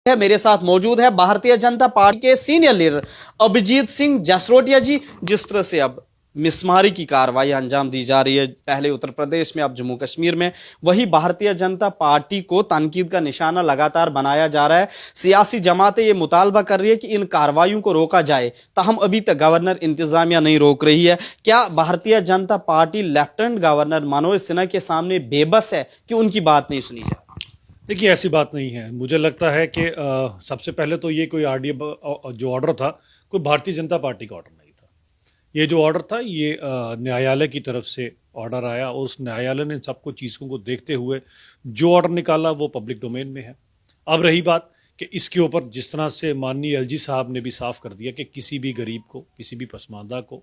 है मेरे साथ मौजूद है भारतीय जनता पार्टी के सीनियर लीडर अभिजीत सिंह जसरोटिया जी। जिस तरह से अब मिसमारी की कार्रवाई अंजाम दी जा रही है, पहले उत्तर प्रदेश में, अब जम्मू कश्मीर में, वही भारतीय जनता पार्टी को तनकीद का निशाना लगातार बनाया जा रहा है। सियासी जमातें ये मुतालबा कर रही है कि इन कार्रवाइयों को रोका जाए, ताहम अभी तक गवर्नर इंतजामिया नहीं रोक रही है। क्या Bharatiya Janata party lieutenant governor Manoj Sinha के सामने बेबस है कि उनकी बात नहीं सुनी जाए? देखिए, ऐसी बात नहीं है। मुझे लगता है कि सबसे पहले तो ये कोई आरडीए जो ऑर्डर था, कोई भारतीय जनता पार्टी का ऑर्डर नहीं था। ये जो ऑर्डर था, ये न्यायालय की तरफ से ऑर्डर आया और उस न्यायालय ने सबको चीज़ों को देखते हुए जो ऑर्डर निकाला वो पब्लिक डोमेन में है। अब रही बात कि इसके ऊपर जिस तरह से माननीय एलजी साहब ने भी साफ कर दिया कि किसी भी गरीब को, किसी भी पसमानदा को,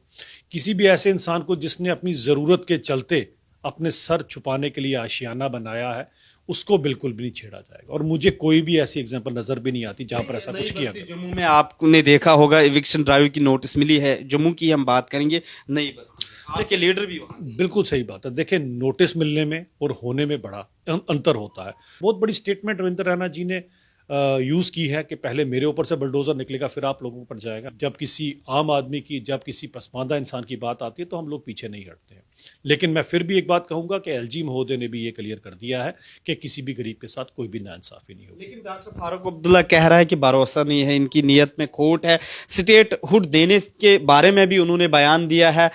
किसी भी ऐसे इंसान को जिसने अपनी ज़रूरत के चलते अपने सर छुपाने के लिए आशियाना बनाया है, उसको बिल्कुल भी नहीं छेड़ा जाएगा। और मुझे कोई भी ऐसी एग्जांपल नजर भी नहीं आती जहां पर ऐसा कुछ किया गया। जम्मू में आपने देखा होगा इविक्शन ड्राइव की नोटिस मिली है, जम्मू की हम बात करेंगे, नई बस्ती आपके लीडर भी वहां। बिल्कुल सही बात है। देखिए, नोटिस मिलने में और होने में बड़ा अंतर होता है। बहुत बड़ी स्टेटमेंट रविंद्र रैना जी ने यूज़ की है कि पहले मेरे ऊपर से बुलडोजर निकलेगा, फिर आप लोगों पर जाएगा। जब किसी आम आदमी की, जब किसी पसमानदा इंसान की बात आती है तो हम लोग पीछे नहीं हटते हैं। लेकिन मैं फिर भी एक बात कहूंगा कि एलजी महोदय ने भी ये क्लियर कर दिया है कि किसी भी गरीब के साथ कोई भी नाइंसाफी नहीं होगी। लेकिन डॉक्टर फारूक अब्दुल्ला कह रहा है कि भरोसा नहीं है, इनकी नीयत में खोट है। स्टेटहुड देने के बारे में भी उन्होंने बयान दिया है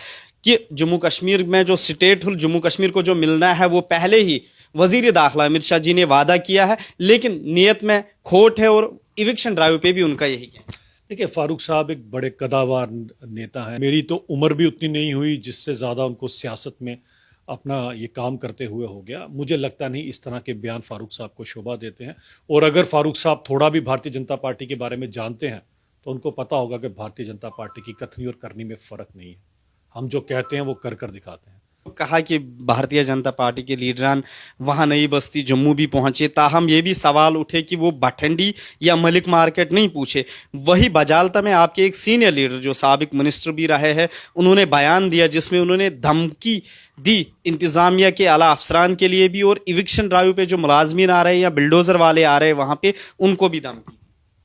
कि जम्मू कश्मीर में जो स्टेटहुड जम्मू कश्मीर को जो मिलना है वो पहले ही वजीर दाखिला अमित शाह जी ने वादा किया है, लेकिन नीयत में खोट है। और इविक्शन ड्राइव पे भी उनका यही कहना है। देखिए, फारूक साहब एक बड़े कदावर नेता हैं। मेरी तो उम्र भी उतनी नहीं हुई जिससे ज़्यादा उनको सियासत में अपना ये काम करते हुए हो गया। मुझे लगता नहीं इस तरह के बयान फारूक साहब को शोभा देते हैं। और अगर फारूक साहब थोड़ा भी भारतीय जनता पार्टी के बारे में जानते हैं तो उनको पता होगा कि भारतीय जनता पार्टी की कथनी और करनी में फ़र्क नहीं है। हम जो कहते हैं वो कर कर दिखाते हैं। कहा कि भारतीय जनता पार्टी के लीडरान वहां नई बस्ती जम्मू भी पहुंचे, ताहम ये भी सवाल उठे कि वो भटंडी या मलिक मार्केट नहीं पूछे। वही बजालता में आपके एक सीनियर लीडर जो साबिक मिनिस्टर भी रहे हैं, उन्होंने बयान दिया जिसमें उन्होंने धमकी दी इंतजामिया के आला अफसरान के लिए भी, और इविक्शन ड्राइव पे जो मुलाजमीन आ रहे हैं या बिल्डोजर वाले आ रहे हैं वहां पे, उनको भी धमकी।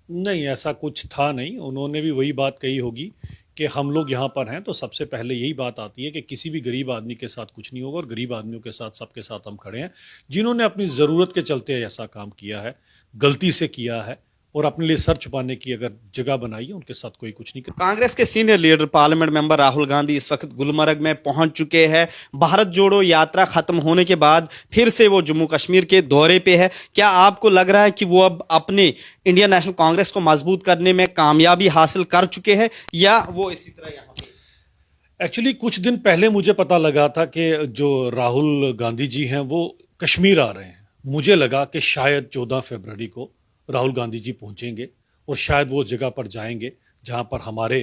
नहीं, ऐसा कुछ था नहीं। उन्होंने भी वही बात कही होगी कि हम लोग यहाँ पर हैं तो सबसे पहले यही बात आती है कि किसी भी गरीब आदमी के साथ कुछ नहीं होगा और गरीब आदमियों के साथ, सबके साथ हम खड़े हैं। जिन्होंने अपनी ज़रूरत के चलते ऐसा काम किया है, गलती से किया है और अपने लिए सर छुपाने की अगर जगह बनाई है, उनके साथ कोई कुछ नहीं कर। कांग्रेस के senior leader parliament member Rahul Gandhi इस वक्त गुलमर्ग में पहुंच चुके हैं। भारत जोड़ो यात्रा खत्म होने के बाद फिर से वो जम्मू कश्मीर के दौरे पे है। क्या आपको लग रहा है कि वो अब अपने इंडियन नेशनल कांग्रेस को मजबूत करने में कामयाबी हासिल कर चुके हैं, या वो इसी तरह यहाँ पे? एक्चुअली कुछ दिन पहले मुझे पता लगा था कि जो राहुल गांधी जी हैं वो कश्मीर आ रहे हैं। मुझे लगा कि शायद 14 फरवरी को राहुल गांधी जी पहुंचेंगे और शायद वो जगह पर जाएंगे जहां पर हमारे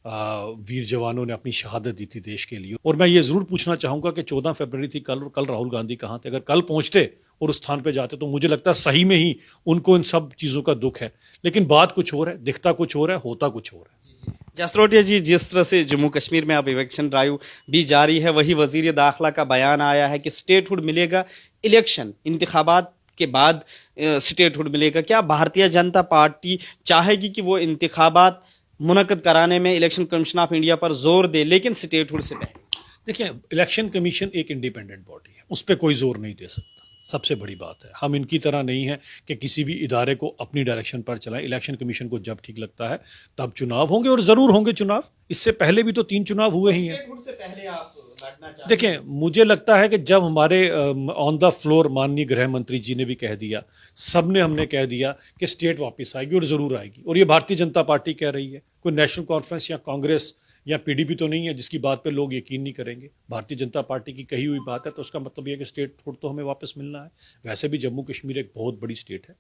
वीर जवानों ने अपनी शहादत दी थी देश के लिए। और मैं ये ज़रूर पूछना चाहूँगा कि 14 फरवरी थी कल, और कल राहुल गांधी कहाँ थे? अगर कल पहुँचते और उस स्थान पे जाते तो मुझे लगता है सही में ही उनको इन सब चीज़ों का दुख है। लेकिन बात कुछ और है, दिखता कुछ और है, होता कुछ और है। जसरोटिया जी, जिस तरह से जम्मू कश्मीर में अब इलेक्शन ड्राइव भी जारी है, वही वजीर दाखिला का बयान आया है कि स्टेटहुड मिलेगा, इलेक्शन इंतखाबात के बाद स्टेटहुड मिलेगा। क्या भारतीय जनता पार्टी चाहेगी कि वो इंतखाबात मुनक्कद कराने में इलेक्शन कमीशन ऑफ इंडिया पर जोर दे, लेकिन स्टेटहुड से पहले? देखिए, इलेक्शन कमीशन एक इंडिपेंडेंट बॉडी है, उस पर कोई जोर नहीं दे सकता। सबसे बड़ी बात है, हम इनकी तरह नहीं है कि किसी भी इदारे को अपनी डायरेक्शन पर चलाएं। इलेक्शन कमीशन को जब ठीक लगता है तब चुनाव होंगे, और ज़रूर होंगे चुनाव। इससे पहले भी तो 3 चुनाव हुए ही हैं। से पहले आप लड़ना चाहते हैं? देखिए, मुझे लगता है कि जब हमारे ऑन द फ्लोर माननीय गृह मंत्री जी ने भी कह दिया, सबने हमने कह दिया कि स्टेट वापस आएगी और ज़रूर आएगी, और ये भारतीय जनता पार्टी कह रही है, कोई नेशनल कॉन्फ्रेंस या कांग्रेस या पीडीपी तो नहीं है जिसकी बात पे लोग यकीन नहीं करेंगे। भारतीय जनता पार्टी की कही हुई बात है तो उसका मतलब यह है कि स्टेट फूड तो हमें वापस मिलना है। वैसे भी जम्मू कश्मीर एक बहुत बड़ी स्टेट है।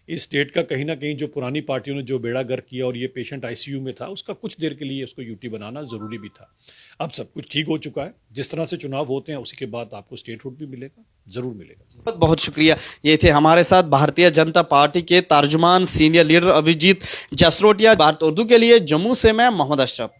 इस स्टेट का कहीं ना कहीं जो पुरानी पार्टियों ने जो बेड़ा गर्क किया, और ये पेशेंट आईसीयू में था, उसका कुछ देर के लिए उसको यूटी बनाना ज़रूरी भी था। अब सब कुछ ठीक हो चुका है। जिस तरह से चुनाव होते हैं उसी के बाद आपको स्टेटहुड भी मिलेगा, ज़रूर मिलेगा। बहुत बहुत शुक्रिया। ये थे हमारे साथ भारतीय जनता पार्टी के तर्जुमान सीनियर लीडर अभिजीत जसरोटिया। भारत उर्दू के लिए जम्मू से मैं मोहम्मद अशरफ।